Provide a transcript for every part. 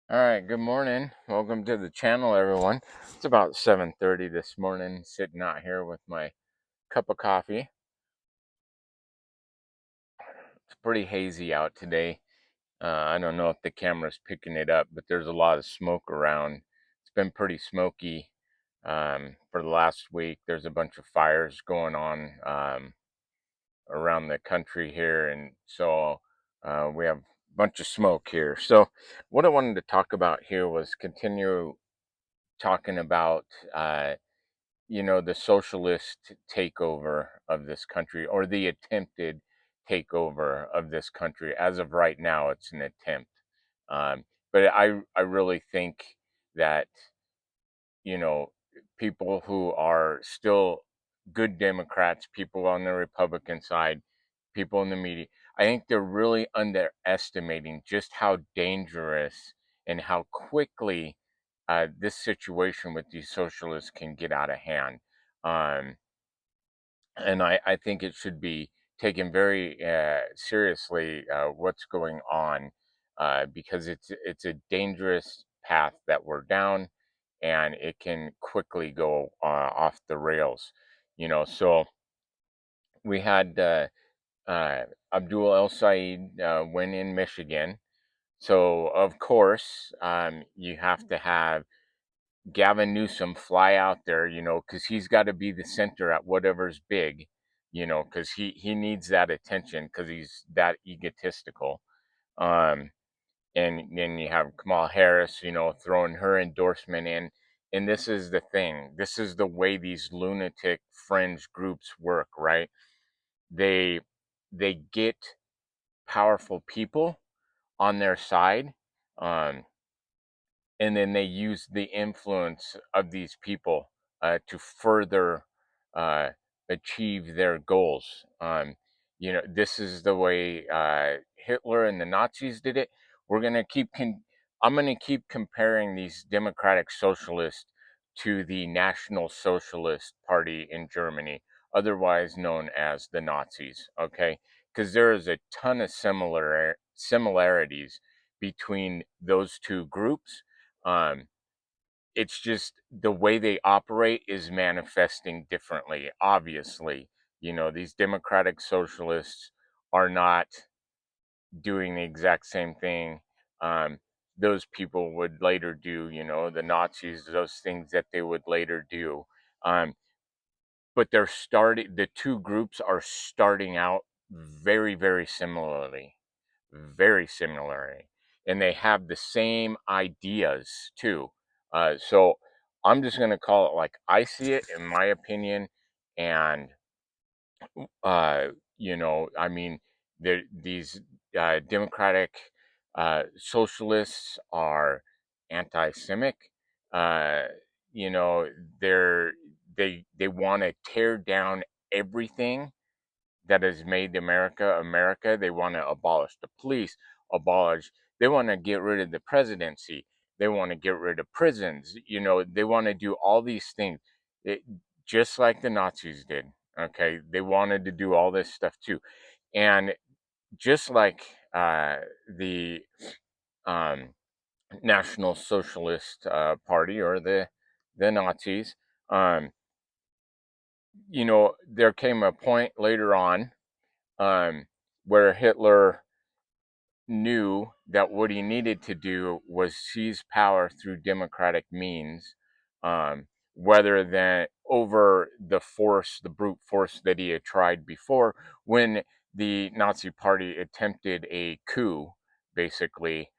All right, good morning. Welcome to the channel, everyone. It's about 7:30 this morning, sitting out here with my cup of coffee. It's pretty hazy out today. I don't know if the camera's picking it up, but there's a lot of smoke around. It's been pretty smoky for the last week. There's a bunch of fires going on around the country here, and so we have a bunch of smoke here. So, what I wanted to talk about here was continue talking about the socialist takeover of this country, or the attempted takeover of this country. As of right now, it's an attempt. But I really think that, you know, people who are still good Democrats, people on the Republican side, people in the media, I think they're really underestimating just how dangerous and how quickly this situation with these socialists can get out of hand. Um, and I think it should be taken very seriously what's going on, because it's a dangerous path that we're down, and it can quickly go off the rails. So we had Abdul El Said win in Michigan. So of course, you have to have Gavin Newsom fly out there, because he's got to be the center at whatever's big, because he needs that attention because he's that egotistical. Um, and then you have Kamala Harris, throwing her endorsement in. And this is the thing. This is the way these lunatic fringe groups work, right? They they get powerful people on their side. Um, and then they use the influence of these people to further uh, achieve their goals. This is the way Hitler and the Nazis did it. We're gonna keep. I'm gonna keep comparing these democratic socialists to the National Socialist Party in Germany, otherwise known as the Nazis. Okay, because there is a ton of similarities between those two groups. um, it's just the way they operate is manifesting differently. Obviously, these democratic socialists are not doing the exact same thing those people would later do, the Nazis, those things that they would later do. Um, but the two groups are starting out very, very similarly, very similarly, and they have the same ideas too. So I'm just going to call it like I see it, in my opinion. And I mean, these democratic socialists are anti-Semitic. uh, you know they're they want to tear down everything that has made America America. They want to abolish the police, abolish. They want to get rid of the presidency. They want to get rid of prisons. They want to do all these things, it, just like the Nazis did. Okay, they wanted to do all this stuff too, and just like the um, National Socialist Party, or the Nazis. Um, there came a point later on, where Hitler knew that what he needed to do was seize power through democratic means, um, rather than over the brute force that he had tried before when the Nazi Party attempted a coup, basically.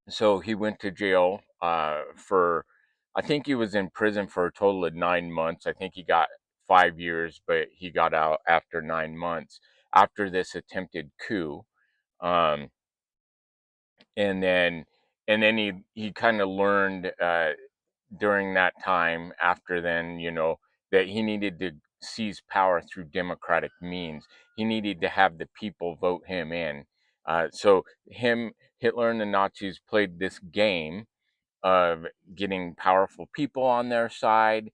So he went to jail I think he was in prison for a total of 9 months. I think he got 5 years, but he got out after 9 months after this attempted coup. Um, and then he kind of learned during that time, after then, that he needed to seize power through democratic means. He needed to have the people vote him in. So Hitler and the Nazis played this game of getting powerful people on their side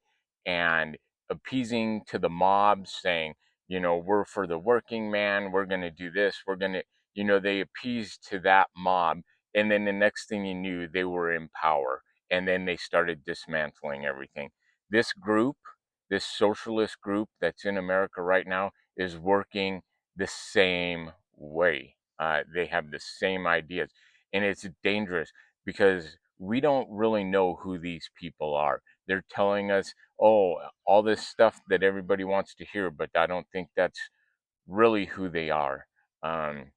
and appeasing to the mob, saying, we're for the working man, we're going to do this, we're going to, they appeased to that mob, and then the next thing you knew, they were in power, and then they started dismantling everything. This group, this socialist group that's in America right now, is working the same way. They have the same ideas, and it's dangerous because we don't really know who these people are. They're telling us, oh, all this stuff that everybody wants to hear, but I don't think that's really who they are. Um,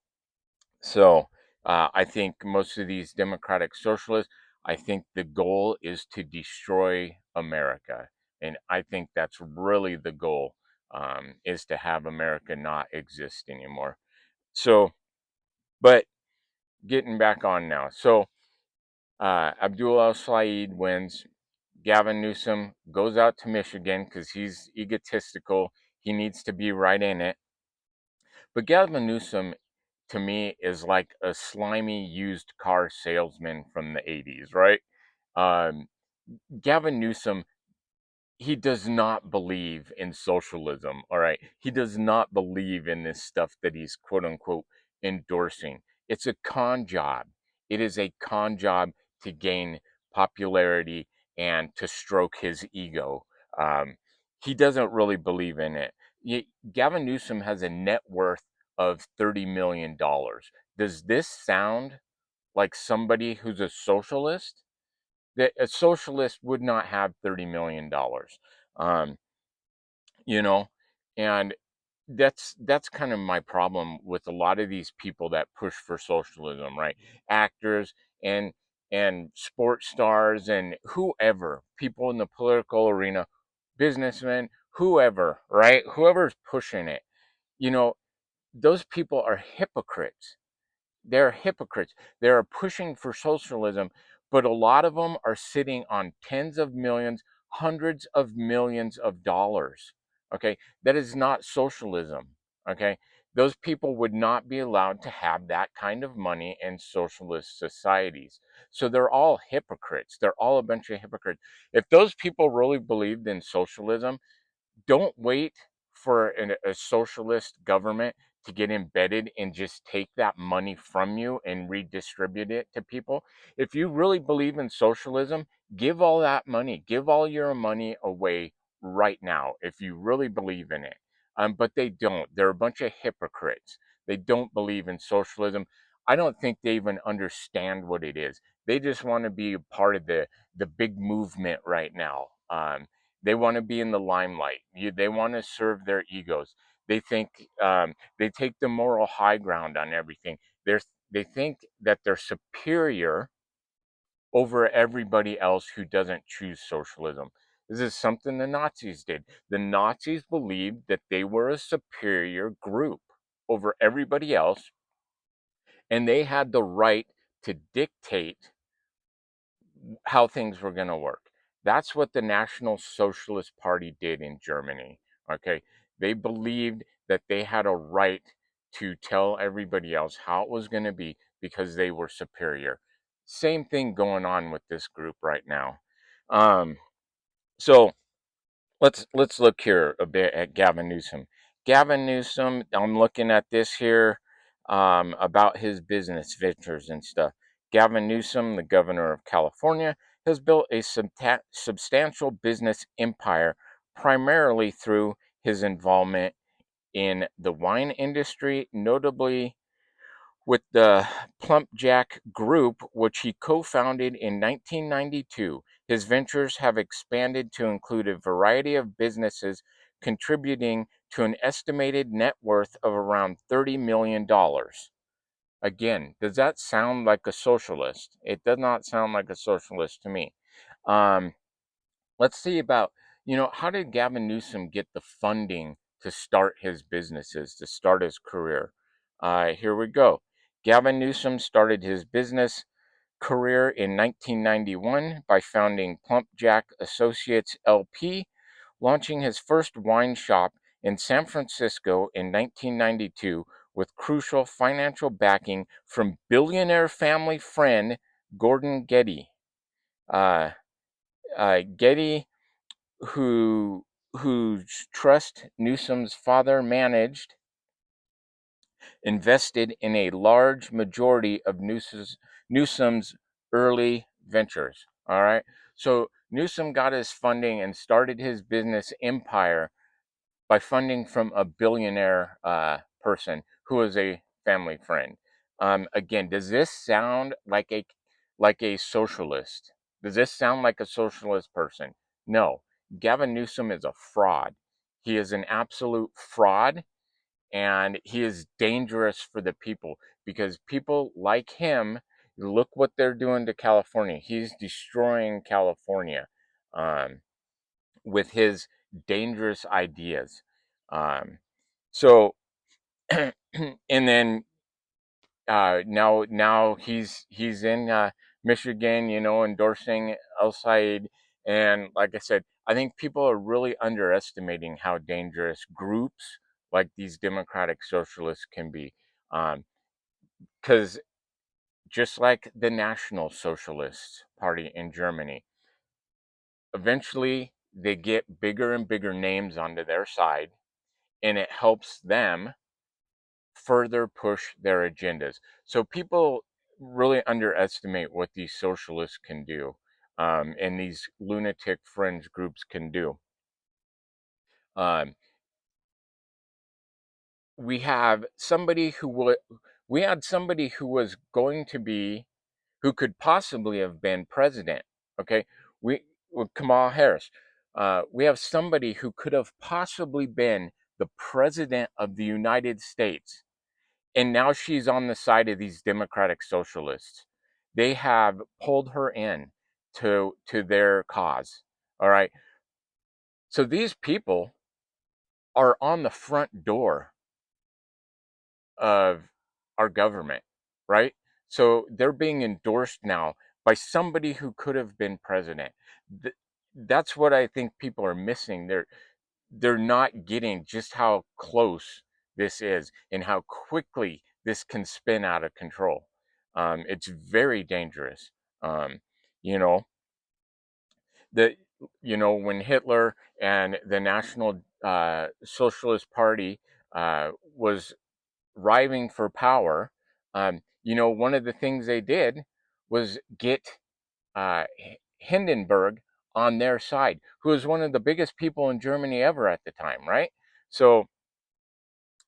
so I think most of these democratic socialists, I think the goal is to destroy America. And I think that's really the goal, is to have America not exist anymore. So, but getting back on now. So Abdul El Said wins. Gavin Newsom goes out to Michigan because he's egotistical. He needs to be right in it. But Gavin Newsom, to me, is like a slimy used car salesman from the 80s, right? Um, Gavin Newsom, he does not believe in socialism, all right? He does not believe in this stuff that he's quote unquote endorsing. It's a con job. It is a con job to gain popularity and to stroke his ego. Um, he doesn't really believe in it. Gavin Newsom has a net worth of $30 million. Does this sound like somebody who's a socialist? That a socialist would not have $30 million. Um, you know, and that's kind of my problem with a lot of these people that push for socialism, right? Actors and sports stars and whoever, people in the political arena, businessmen, whoever, right? Whoever's pushing it, you know, those people are hypocrites. They're hypocrites. They're pushing for socialism, but a lot of them are sitting on tens of millions, hundreds of millions of dollars. Okay, that is not socialism. Okay, those people would not be allowed to have that kind of money in socialist societies. So they're all hypocrites. They're all a bunch of hypocrites. If those people really believed in socialism, don't wait for a socialist government to get embedded and just take that money from you and redistribute it to people. If you really believe in socialism, give all that money, give all your money away right now if you really believe in it. But they don't. They're a bunch of hypocrites. They don't believe in socialism. I don't think they even understand what it is. They just want to be a part of the big movement right now. They want to be in the limelight. They want to serve their egos. They think they take the moral high ground on everything. They're, they think that they're superior over everybody else who doesn't choose socialism. This is something the Nazis did. The Nazis believed that they were a superior group over everybody else, and they had the right to dictate how things were going to work. That's what the National Socialist Party did in Germany. Okay. They believed that they had a right to tell everybody else how it was going to be because they were superior. Same thing going on with this group right now. Um, so let's look here a bit at Gavin Newsom. Gavin Newsom, I'm looking at this here about his business ventures and stuff. Gavin Newsom, the governor of California, has built a substantial business empire primarily through his involvement in the wine industry, notably with the Plumpjack Group, which he co founded in 1992. His ventures have expanded to include a variety of businesses, contributing to an estimated net worth of around $30 million. Again, does that sound like a socialist? It does not sound like a socialist to me. Um, let's see about, how did Gavin Newsom get the funding to start his businesses, to start his career? Here we go. Gavin Newsom started his business career in 1991 by founding Plumpjack Associates LP, launching his first wine shop in San Francisco in 1992 with crucial financial backing from billionaire family friend Gordon Getty. Uh, Getty, who whose trust Newsom's father managed, invested in a large majority of Newsom's early ventures. All right. So Newsom got his funding and started his business empire by funding from a billionaire person who was a family friend. Again, does this sound like a socialist? Does this sound like a socialist person? No. Gavin Newsom is a fraud. He is an absolute fraud, and he is dangerous for the people because people like him, look what they're doing to California. He's destroying California um, with his dangerous ideas. Um, so, and then now he's in Michigan, endorsing El Said, and like I said, I think people are really underestimating how dangerous groups like these democratic socialists can be, because just like the National Socialist Party in Germany, eventually they get bigger and bigger names onto their side, and it helps them further push their agendas. So people really underestimate what these socialists can do, and these lunatic fringe groups can do. Um, we have somebody who would, we had somebody who was going to be, who could possibly have been president. Okay, we with Kamala Harris. We have somebody who could have possibly been the president of the United States, and now she's on the side of these democratic socialists. They have pulled her in to their cause. All right. So these people are on the front door of our government, right? So they're being endorsed now by somebody who could have been president. That's what I think people are missing. They're not getting just how close this is and how quickly this can spin out of control. It's very dangerous. Um, you know, the when Hitler and the National Socialist Party was riving for power, one of the things they did was get uh, Hindenburg on their side, who was one of the biggest people in Germany ever at the time, right? So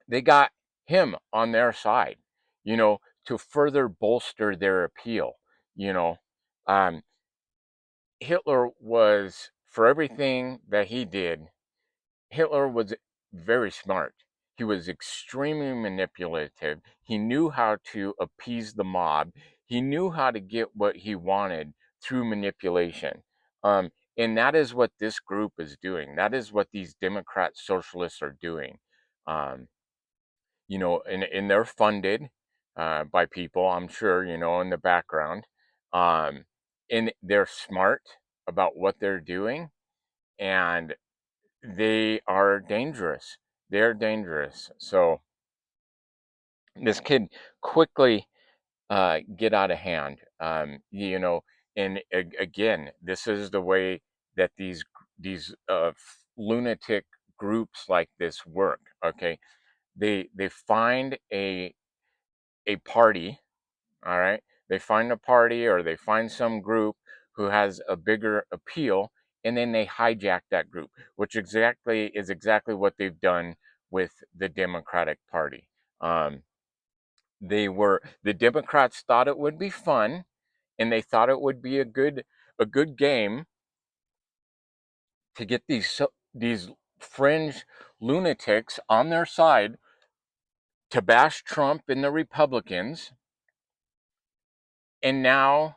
they got him on their side, to further bolster their appeal. You know, um, Hitler was, for everything that he did, Hitler was very smart. He was extremely manipulative. He knew how to appease the mob. He knew how to get what he wanted through manipulation. Um, and that is what this group is doing. That is what these Democrat socialists are doing. Um, and they're funded by people, I'm sure, in the background. Um, and they're smart about what they're doing, and they are dangerous. They're dangerous. So this could quickly get out of hand. And again, this is the way that these lunatic groups like this work. Okay, they find a party. All right, they find a party or they find some group who has a bigger appeal, and then they hijack that group, which exactly what they've done with the Democratic Party. Um, the Democrats thought it would be fun, and they thought it would be a good game to get these fringe lunatics on their side to bash Trump and the Republicans, and now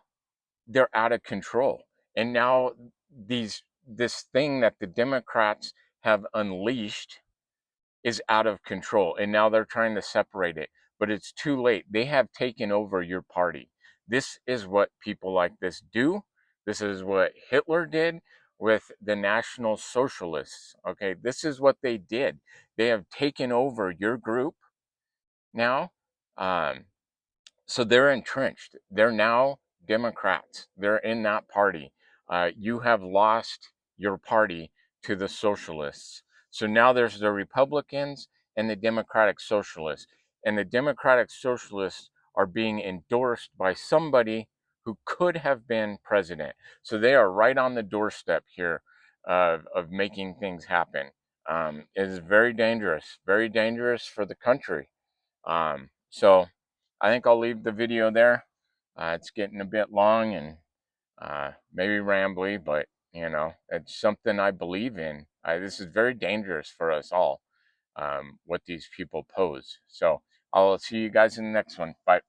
they're out of control. And now this thing that the Democrats have unleashed is out of control. And now they're trying to separate it, but it's too late. They have taken over your party. This is what people like this do. This is what Hitler did with the National Socialists. Okay, this is what they did. They have taken over your group now. Um, so they're entrenched. They're now Democrats. They're in that party. You have lost your party to the socialists. So now there's the Republicans and the Democratic Socialists. And the Democratic Socialists are being endorsed by somebody who could have been president. So they are right on the doorstep here of making things happen. It is very dangerous for the country. So I think I'll leave the video there. It's getting a bit long and maybe rambly, but it's something I believe in. This is very dangerous for us all, what these people pose. So I'll see you guys in the next one. Bye.